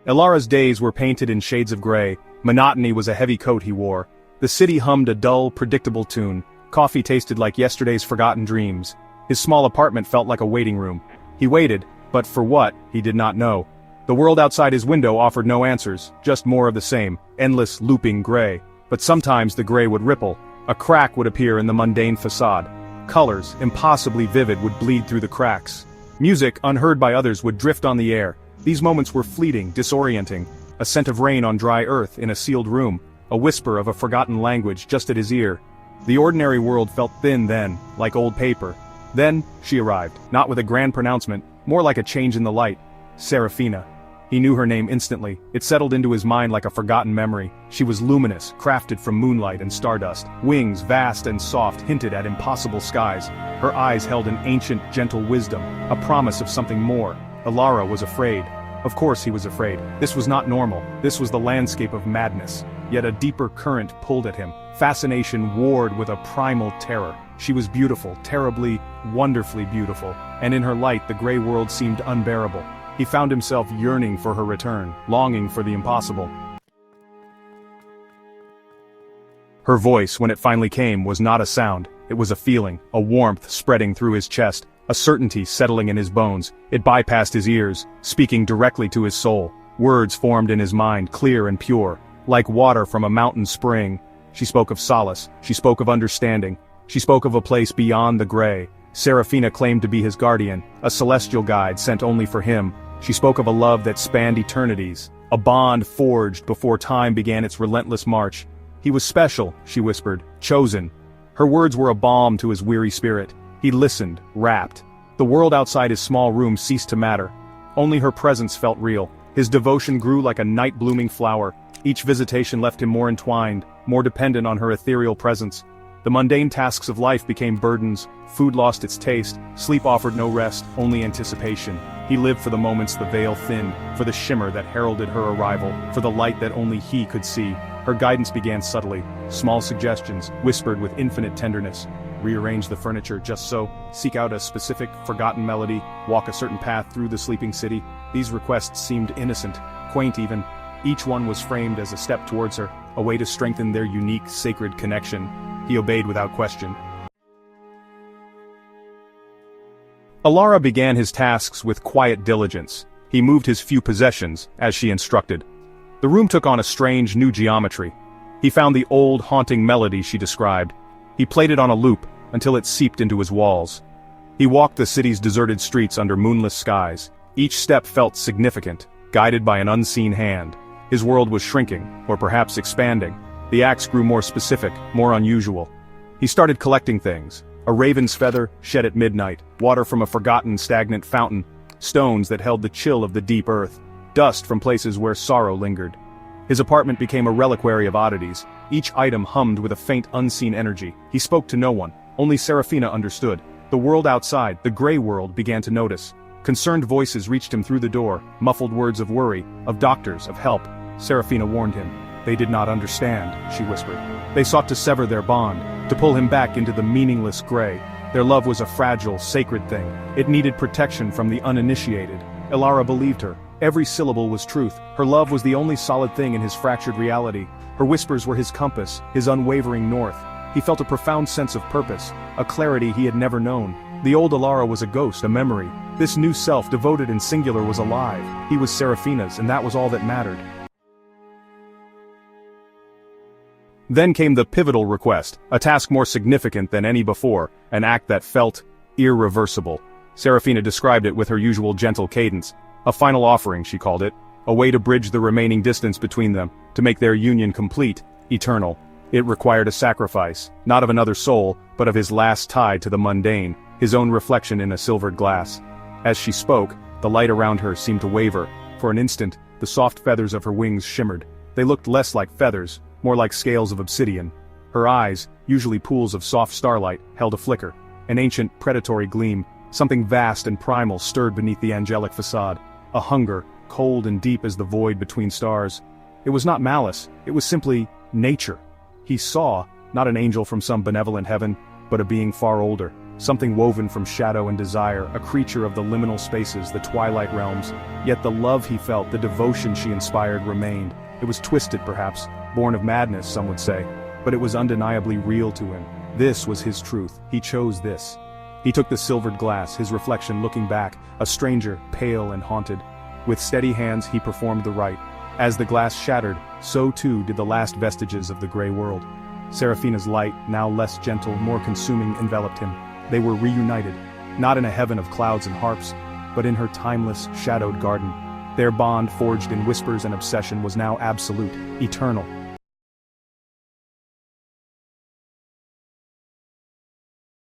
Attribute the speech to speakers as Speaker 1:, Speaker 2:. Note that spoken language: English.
Speaker 1: Elara's days were painted in shades of gray. Monotony was a heavy coat he wore. The city hummed a dull, predictable tune. Coffee tasted like yesterday's forgotten dreams. His small apartment felt like a waiting room. He waited, but for what, he did not know. The world outside his window offered no answers, just more of the same, endless, looping gray. But sometimes the gray would ripple. A crack would appear in the mundane facade. Colors, impossibly vivid, would bleed through the cracks. Music, unheard by others, would drift on the air. These moments were fleeting, disorienting. A scent of rain on dry earth in a sealed room. A whisper of a forgotten language just at his ear. The ordinary world felt thin then, like old paper. Then, she arrived, not with a grand pronouncement, more like a change in the light. Seraphina. He knew her name instantly. It settled into his mind like a forgotten memory. She was luminous, crafted from moonlight and stardust. Wings, vast and soft, hinted at impossible skies. Her eyes held an ancient, gentle wisdom, a promise of something more. Elara was afraid. Of course he was afraid. This was not normal. This was the landscape of madness. Yet a deeper current pulled at him. Fascination warred with a primal terror. She was beautiful, terribly, wonderfully beautiful, and in her light the gray world seemed unbearable. He found himself yearning for her return, longing for the impossible. Her voice, when it finally came, was not a sound. It was a feeling, a warmth spreading through his chest, a certainty settling in his bones. It bypassed his ears, speaking directly to his soul. Words formed in his mind, clear and pure, like water from a mountain spring. She spoke of solace, she spoke of understanding, she spoke of a place beyond the gray. Seraphina claimed to be his guardian, a celestial guide sent only for him. She spoke of a love that spanned eternities, a bond forged before time began its relentless march. He was special, she whispered, chosen. Her words were a balm to his weary spirit. He listened, rapt. The world outside his small room ceased to matter. Only her presence felt real. His devotion grew like a night-blooming flower. Each visitation left him more entwined, more dependent on her ethereal presence. The mundane tasks of life became burdens, food lost its taste, sleep offered no rest, only anticipation. He lived for the moments the veil thinned, for the shimmer that heralded her arrival, for the light that only he could see. Her guidance began subtly, small suggestions, whispered with infinite tenderness. Rearrange the furniture just so, seek out a specific, forgotten melody, walk a certain path through the sleeping city. These requests seemed innocent, quaint even. Each one was framed as a step towards her, a way to strengthen their unique, sacred connection. He obeyed without question. Elara began his tasks with quiet diligence. He moved his few possessions, as she instructed. The room took on a strange new geometry. He found the old, haunting melody she described. He played it on a loop, until it seeped into his walls. He walked the city's deserted streets under moonless skies. Each step felt significant, guided by an unseen hand. His world was shrinking, or perhaps expanding. The acts grew more specific, more unusual. He started collecting things. A raven's feather, shed at midnight, water from a forgotten stagnant fountain, stones that held the chill of the deep earth, dust from places where sorrow lingered. His apartment became a reliquary of oddities. Each item hummed with a faint unseen energy. He spoke to no one. Only Seraphina understood. The world outside, the gray world, began to notice. Concerned voices reached him through the door, muffled words of worry, of doctors, of help. Seraphina warned him. They did not understand, she whispered. They sought to sever their bond, to pull him back into the meaningless gray. Their love was a fragile, sacred thing. It needed protection from the uninitiated. Elara believed her. Every syllable was truth. Her love was the only solid thing in his fractured reality. Her whispers were his compass, his unwavering north. He felt a profound sense of purpose, a clarity he had never known. The old Elara was a ghost, a memory. This new self, devoted and singular, was alive. He was Seraphina's, and that was all that mattered. Then came the pivotal request, a task more significant than any before, an act that felt irreversible. Seraphina described it with her usual gentle cadence. A final offering, she called it, a way to bridge the remaining distance between them, to make their union complete, eternal. It required a sacrifice, not of another soul, but of his last tie to the mundane, his own reflection in a silvered glass. As she spoke, the light around her seemed to waver. For an instant, the soft feathers of her wings shimmered. They looked less like feathers, more like scales of obsidian. Her eyes, usually pools of soft starlight, held a flicker, an ancient predatory gleam. Something vast and primal stirred beneath the angelic facade, a hunger, cold and deep as the void between stars. It was not malice, it was simply nature. He saw, not an angel from some benevolent heaven, but a being far older, something woven from shadow and desire, a creature of the liminal spaces, the twilight realms. Yet the love he felt, the devotion she inspired remained. It was twisted perhaps, born of madness some would say, but it was undeniably real to him. This was his truth, he chose this. He took the silvered glass, his reflection looking back, a stranger, pale and haunted. With steady hands he performed the rite. As the glass shattered, so too did the last vestiges of the grey world. Seraphina's light, now less gentle, more consuming, enveloped him. They were reunited, not in a heaven of clouds and harps, but in her timeless, shadowed garden. Their bond, forged in whispers and obsession, was now absolute, eternal.